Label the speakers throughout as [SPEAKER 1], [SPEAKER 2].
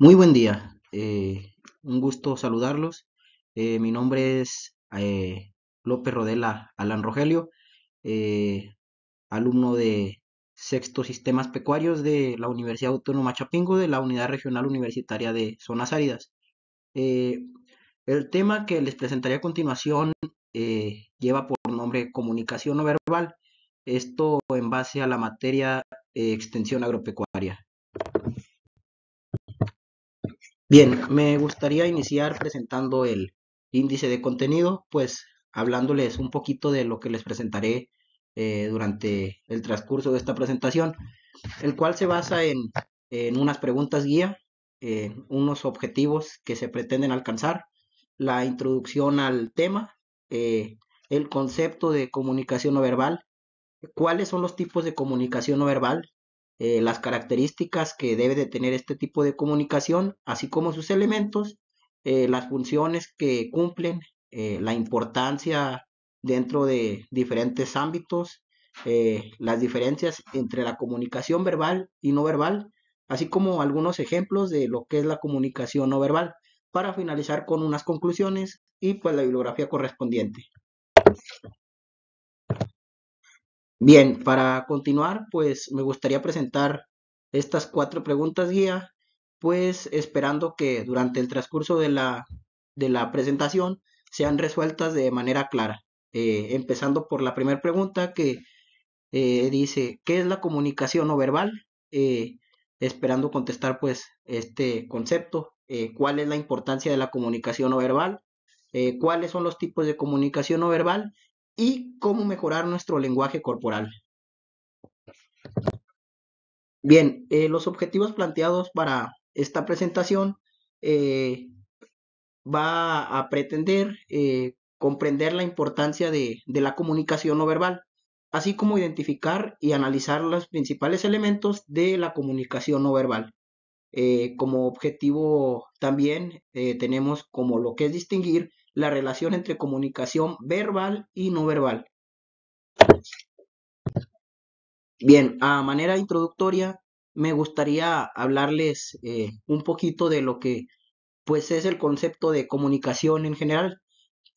[SPEAKER 1] Muy buen día, un gusto saludarlos. Mi nombre es López Rodela Alan Rogelio, eh, alumno de Sexto Sistemas Pecuarios de la Universidad Autónoma Chapingo, de la Unidad Regional Universitaria de Zonas Áridas. Eh, el tema que les presentaré a continuación lleva por nombre comunicación no verbal, esto en base a la materia extensión agropecuaria. Bien, me gustaría iniciar presentando el índice de contenido, pues hablándoles un poquito de lo que les presentaré durante el transcurso de esta presentación, el cual se basa en unas preguntas guía, unos objetivos que se pretenden alcanzar, la introducción al tema, eh, el concepto de comunicación no verbal, cuáles son los tipos de comunicación no verbal, las características que debe de tener este tipo de comunicación, así como sus elementos, las funciones que cumplen, la importancia dentro de diferentes ámbitos, las diferencias entre la comunicación verbal y no verbal, así como algunos ejemplos de lo que es la comunicación no verbal, para finalizar con unas conclusiones y pues la bibliografía correspondiente. Bien, para continuar, pues me gustaría presentar estas cuatro preguntas guía, pues esperando que durante el transcurso de la presentación sean resueltas de manera clara. Empezando por la primera pregunta que dice, ¿qué es la comunicación no verbal? Eh, Esperando contestar pues este concepto, ¿cuál es la importancia de la comunicación no verbal? ¿Cuáles son los tipos de comunicación no verbal? Y cómo mejorar nuestro lenguaje corporal. Bien, los objetivos planteados para esta presentación eh, va a pretender comprender la importancia de la comunicación no verbal, así como identificar y analizar los principales elementos de la comunicación no verbal. Como objetivo también tenemos como lo que es distinguir la relación entre comunicación verbal y no verbal. Bien, a manera introductoria, me gustaría hablarles un poquito de lo que pues es el concepto de comunicación en general.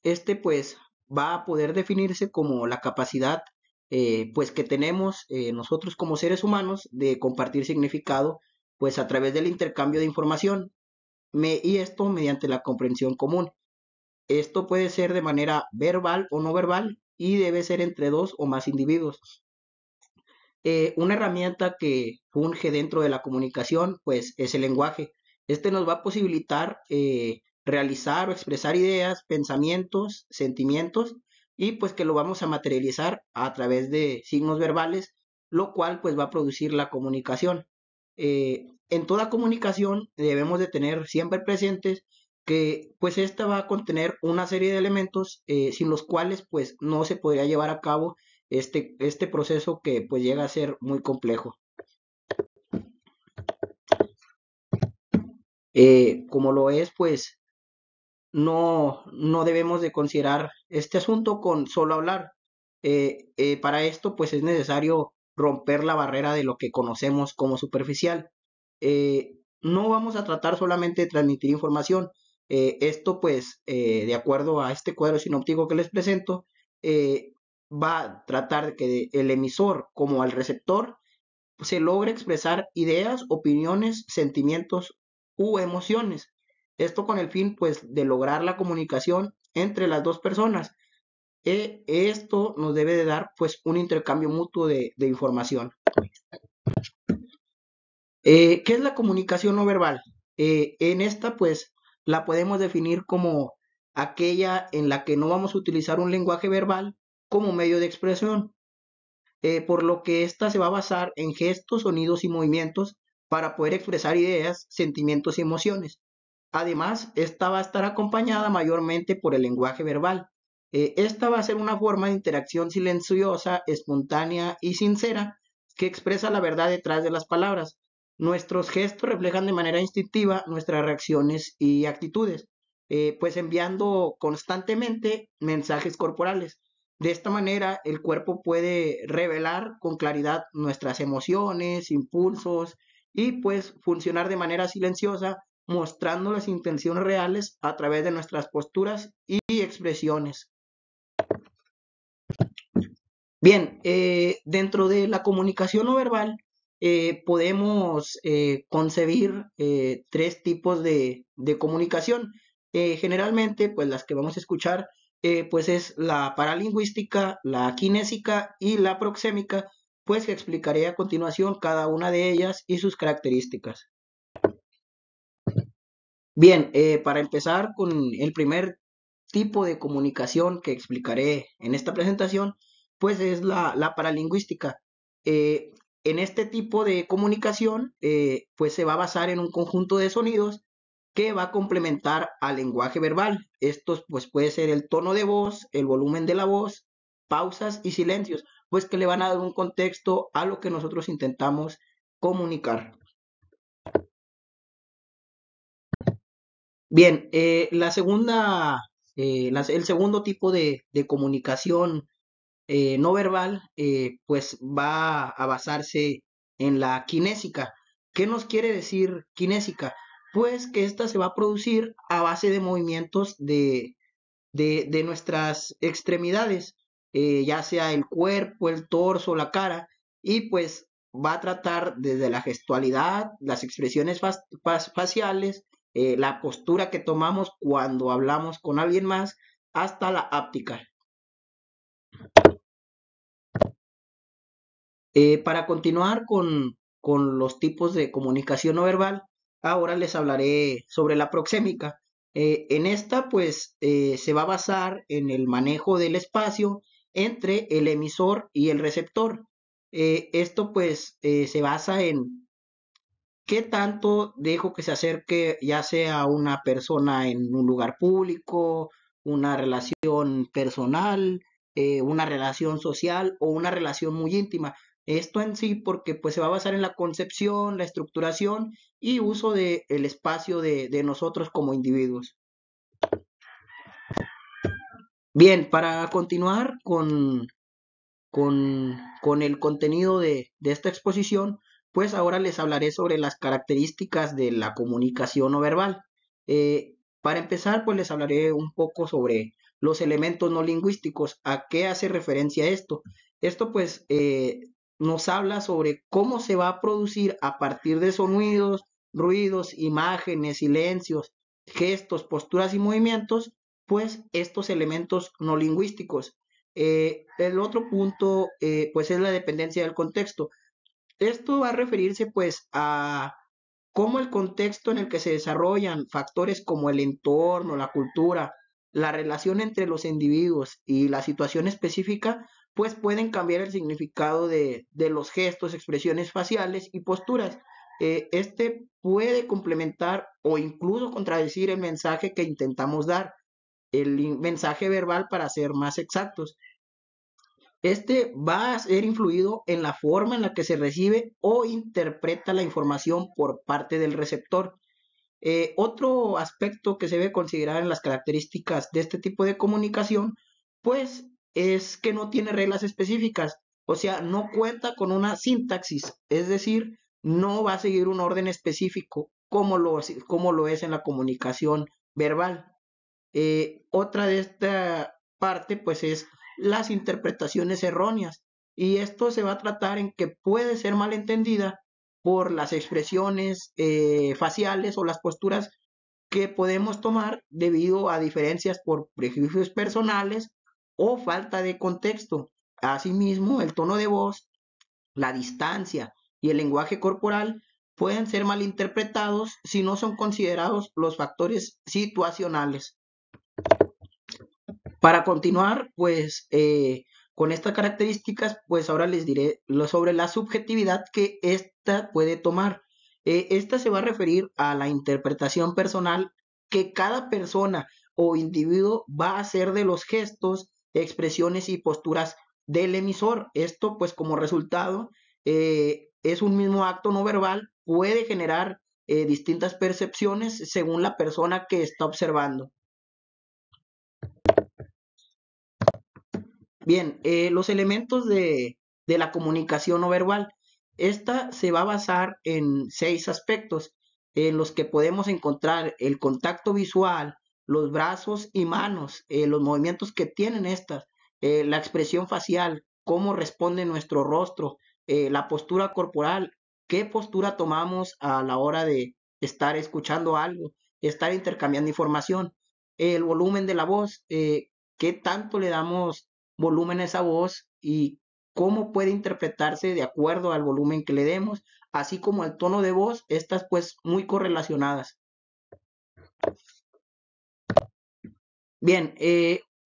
[SPEAKER 1] Este pues va a poder definirse como la capacidad pues que tenemos nosotros como seres humanos de compartir significado pues a través del intercambio de información y esto mediante la comprensión común. Esto puede ser de manera verbal o no verbal y debe ser entre dos o más individuos. Una herramienta que funge dentro de la comunicación, pues es el lenguaje. Este nos va a posibilitar realizar o expresar ideas, pensamientos, sentimientos y pues que lo vamos a materializar a través de signos verbales, lo cual pues va a producir la comunicación. En toda comunicación debemos de tener siempre presentes que pues esta va a contener una serie de elementos sin los cuales pues no se podría llevar a cabo este proceso que pues llega a ser muy complejo. Como lo es, pues no debemos de considerar este asunto con solo hablar. Para esto, pues es necesario romper la barrera de lo que conocemos como superficial. No vamos a tratar solamente de transmitir información. Esto, pues, de acuerdo a este cuadro sinóptico que les presento, eh, va a tratar de que el emisor como al receptor se logra expresar ideas, opiniones, sentimientos u emociones. Esto con el fin, pues, de lograr la comunicación entre las dos personas. Esto nos debe de dar, pues, un intercambio mutuo de información. ¿Qué es la comunicación no verbal? En esta, pues, la podemos definir como aquella en la que no vamos a utilizar un lenguaje verbal como medio de expresión, por lo que ésta se va a basar en gestos, sonidos y movimientos para poder expresar ideas, sentimientos y emociones. Además, esta va a estar acompañada mayormente por el lenguaje verbal. Esta va a ser una forma de interacción silenciosa, espontánea y sincera que expresa la verdad detrás de las palabras. Nuestros gestos reflejan de manera instintiva nuestras reacciones y actitudes, pues enviando constantemente mensajes corporales. De esta manera, el cuerpo puede revelar con claridad nuestras emociones, impulsos y pues funcionar de manera silenciosa mostrando las intenciones reales a través de nuestras posturas y expresiones. Bien, dentro de la comunicación no verbal podemos concebir tres tipos de comunicación. Generalmente, pues las que vamos a escuchar, pues es la paralingüística, la kinésica y la proxémica, pues que explicaré a continuación cada una de ellas y sus características. Bien, para empezar con el primer tipo de comunicación que explicaré en esta presentación, pues es la paralingüística. Eh, en este tipo de comunicación, pues se va a basar en un conjunto de sonidos que va a complementar al lenguaje verbal. Estos, pues puede ser el tono de voz, el volumen de la voz, pausas y silencios, pues que le van a dar un contexto a lo que nosotros intentamos comunicar. Bien, el segundo tipo de comunicación no verbal, pues va a basarse en la kinésica. ¿Qué nos quiere decir kinésica? Pues que esta se va a producir a base de movimientos de nuestras extremidades, ya sea el cuerpo, el torso, la cara, y pues va a tratar desde la gestualidad, las expresiones faciales, la postura que tomamos cuando hablamos con alguien más, hasta la áptica. Para continuar con los tipos de comunicación no verbal, ahora les hablaré sobre la proxémica. En esta, pues, se va a basar en el manejo del espacio entre el emisor y el receptor. Esto, pues, se basa en qué tanto dejo que se acerque, ya sea una persona en un lugar público, una relación personal, una relación social o una relación muy íntima. Esto en sí porque pues se va a basar en la concepción, la estructuración y uso del espacio de nosotros como individuos. Bien, para continuar con el contenido de esta exposición, pues ahora les hablaré sobre las características de la comunicación no verbal. Para empezar, pues les hablaré un poco sobre los elementos no lingüísticos. ¿A qué hace referencia esto? Esto pues nos habla sobre cómo se va a producir a partir de sonidos, ruidos, imágenes, silencios, gestos, posturas y movimientos, pues estos elementos no lingüísticos. El otro punto, pues, es la dependencia del contexto. Esto va a referirse, pues, a cómo el contexto en el que se desarrollan factores como el entorno, la cultura, la relación entre los individuos y la situación específica, pues pueden cambiar el significado de los gestos, expresiones faciales y posturas. Este puede complementar o incluso contradecir el mensaje que intentamos dar, el mensaje verbal para ser más exactos. Este va a ser influido en la forma en la que se recibe o interpreta la información por parte del receptor. Otro aspecto que se debe considerar en las características de este tipo de comunicación, pues es que no tiene reglas específicas, o sea, no cuenta con una sintaxis, es decir, no va a seguir un orden específico como lo es en la comunicación verbal. Otra de esta parte, pues, es las interpretaciones erróneas. Y esto se va a tratar en que puede ser malentendida por las expresiones faciales o las posturas que podemos tomar debido a diferencias por prejuicios personales o falta de contexto. Asimismo, el tono de voz, la distancia y el lenguaje corporal pueden ser malinterpretados si no son considerados los factores situacionales. Para continuar, pues, con estas características, pues ahora les diré sobre la subjetividad que ésta puede tomar. Esta se va a referir a la interpretación personal que cada persona o individuo va a hacer de los gestos, expresiones y posturas del emisor. Esto, pues, como resultado, es un mismo acto no verbal, puede generar distintas percepciones según la persona que está observando. Bien, los elementos de la comunicación no verbal. Esta se va a basar en 6 aspectos. en los que podemos encontrar el contacto visual, los brazos y manos, los movimientos que tienen estas, la expresión facial, cómo responde nuestro rostro, la postura corporal, qué postura tomamos a la hora de estar escuchando algo, estar intercambiando información, el volumen de la voz, qué tanto le damos volumen a esa voz y cómo puede interpretarse de acuerdo al volumen que le demos, así como el tono de voz, estas pues muy correlacionadas. Bien,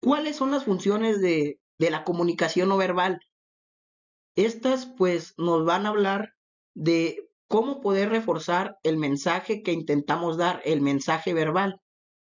[SPEAKER 1] ¿cuáles son las funciones de la comunicación no verbal? Estas pues nos van a hablar de cómo poder reforzar el mensaje que intentamos dar, el mensaje verbal,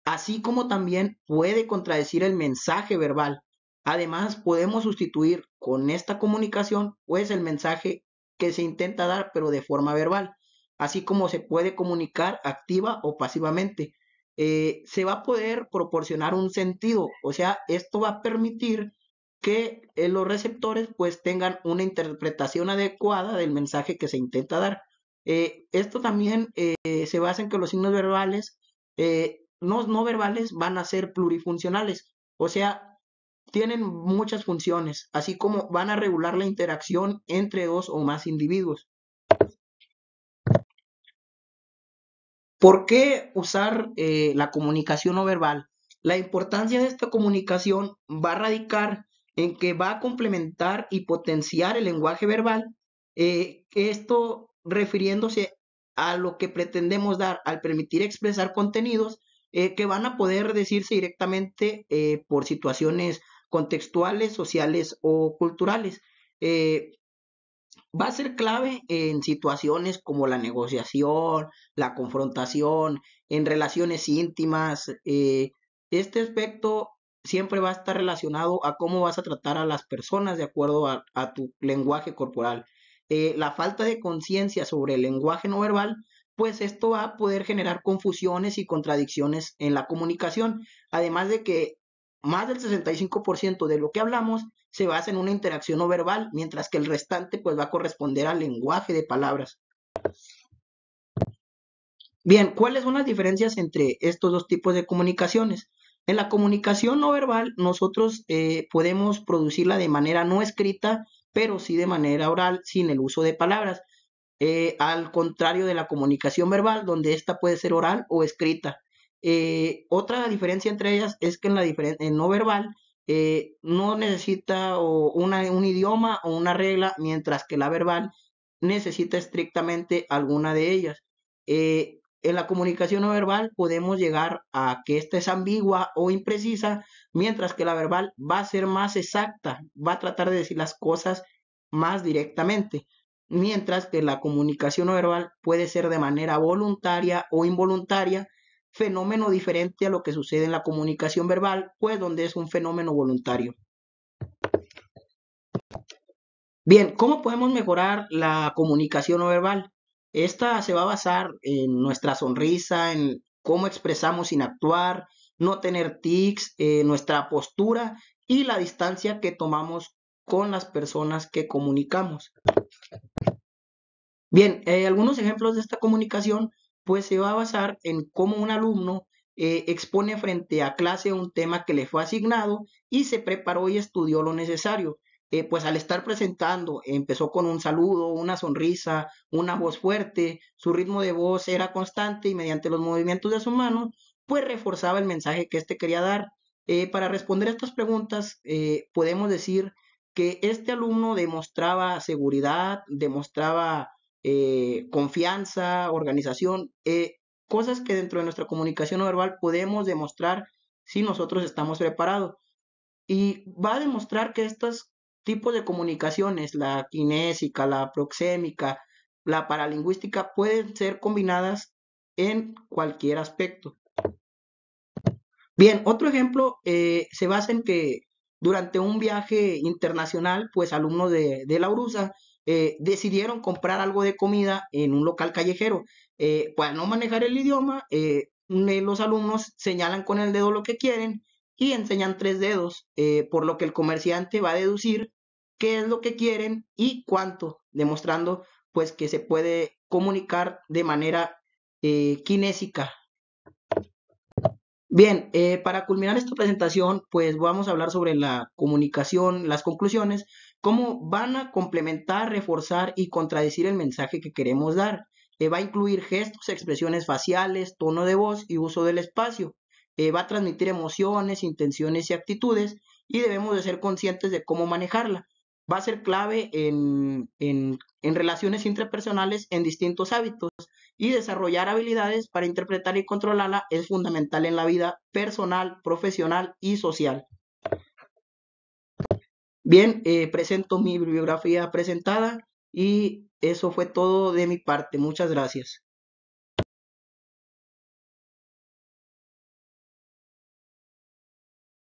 [SPEAKER 1] así como también puede contradecir el mensaje verbal. Además, podemos sustituir con esta comunicación pues el mensaje que se intenta dar pero de forma verbal, así como se puede comunicar activa o pasivamente. Se va a poder proporcionar un sentido, o sea, esto va a permitir que los receptores pues tengan una interpretación adecuada del mensaje que se intenta dar. Esto también se basa en que los signos verbales no verbales van a ser plurifuncionales, o sea, tienen muchas funciones, así como van a regular la interacción entre dos o más individuos. ¿Por qué usar la comunicación no verbal? La importancia de esta comunicación va a radicar en que va a complementar y potenciar el lenguaje verbal, esto refiriéndose a lo que pretendemos dar al permitir expresar contenidos que van a poder decirse directamente por situaciones contextuales, sociales o culturales. Eh, Va a ser clave en situaciones como la negociación, la confrontación, en relaciones íntimas. Este aspecto siempre va a estar relacionado a cómo vas a tratar a las personas de acuerdo a tu lenguaje corporal. La falta de conciencia sobre el lenguaje no verbal, pues esto va a poder generar confusiones y contradicciones en la comunicación, además de que más del 65% de lo que hablamos se basa en una interacción no verbal, mientras que el restante pues va a corresponder al lenguaje de palabras. Bien, ¿cuáles son las diferencias entre estos dos tipos de comunicaciones? En la comunicación no verbal, nosotros podemos producirla de manera no escrita, pero sí de manera oral, sin el uso de palabras. Al contrario de la comunicación verbal, donde esta puede ser oral o escrita. Otra diferencia entre ellas es que en no verbal no necesita un idioma o una regla, mientras que la verbal necesita estrictamente alguna de ellas. En la comunicación no verbal podemos llegar a que esta es ambigua o imprecisa, mientras que la verbal va a ser más exacta, va a tratar de decir las cosas más directamente, mientras que la comunicación no verbal puede ser de manera voluntaria o involuntaria, fenómeno diferente a lo que sucede en la comunicación verbal, pues donde es un fenómeno voluntario. Bien, ¿cómo podemos mejorar la comunicación no verbal? Esta se va a basar en nuestra sonrisa, en cómo expresamos sin actuar, no tener tics, nuestra postura y la distancia que tomamos con las personas que comunicamos. Bien, algunos ejemplos de esta comunicación, pues se va a basar en cómo un alumno expone frente a clase un tema que le fue asignado y se preparó y estudió lo necesario. Pues al estar presentando, empezó con un saludo, una sonrisa, una voz fuerte, su ritmo de voz era constante y mediante los movimientos de su mano, pues reforzaba el mensaje que éste quería dar. Para responder a estas preguntas, podemos decir que este alumno demostraba seguridad, demostraba confianza, organización, cosas que dentro de nuestra comunicación no verbal podemos demostrar si nosotros estamos preparados. Y va a demostrar que estos tipos de comunicaciones, la kinésica, la proxémica, la paralingüística, pueden ser combinadas en cualquier aspecto. Bien, otro ejemplo se basa en que durante un viaje internacional, pues alumnos de la URUSA decidieron comprar algo de comida en un local callejero. Para no manejar el idioma, los alumnos señalan con el dedo lo que quieren y enseñan tres dedos, por lo que el comerciante va a deducir qué es lo que quieren y cuánto, demostrando pues que se puede comunicar de manera kinésica. Bien, para culminar esta presentación, pues vamos a hablar sobre la comunicación, las conclusiones, cómo van a complementar, reforzar y contradecir el mensaje que queremos dar. Va a incluir gestos, expresiones faciales, tono de voz y uso del espacio. Va a transmitir emociones, intenciones y actitudes y debemos de ser conscientes de cómo manejarla. Va a ser clave en relaciones interpersonales en distintos hábitos y desarrollar habilidades para interpretar y controlarla es fundamental en la vida personal, profesional y social. Bien, presento mi bibliografía presentada y eso fue todo de mi parte. Muchas gracias.